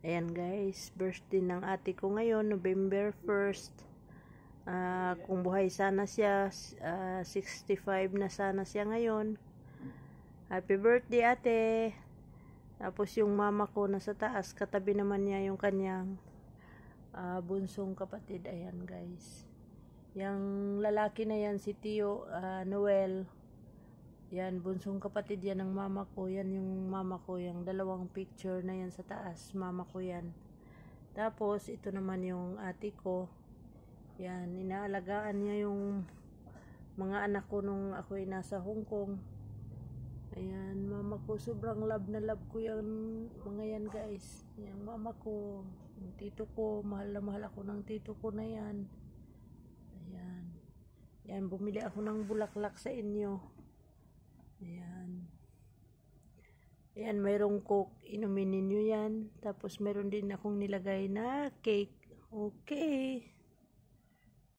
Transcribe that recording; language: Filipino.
Ayan guys, birthday ng ate ko ngayon, November 1st. Kung buhay sana siya, 65 na sana siya ngayon. Happy birthday ate! Tapos yung mama ko nasa taas, katabi naman niya yung kanyang bunsong kapatid. Ayan guys. Yung lalaki na yan, si Tio Noel. Yan, bunsong kapatid yan ng mama ko. Yan yung mama ko, yung dalawang picture na yan sa taas. Mama ko yan. Tapos, ito naman yung ate ko. Yan, inaalagaan niya yung mga anak ko nung ako'y nasa Hong Kong. Ayan, mama ko, sobrang love na love ko yan, mga yan guys. Yung mama ko, yung tito ko, mahal na mahal ako ng tito ko na yan. Ayan. Yan, bumili ako ng bulaklak sa inyo. Ayan. Ayan, mayroong coke. Inumin ninyo yan. Tapos, mayroon din akong nilagay na cake. Okay.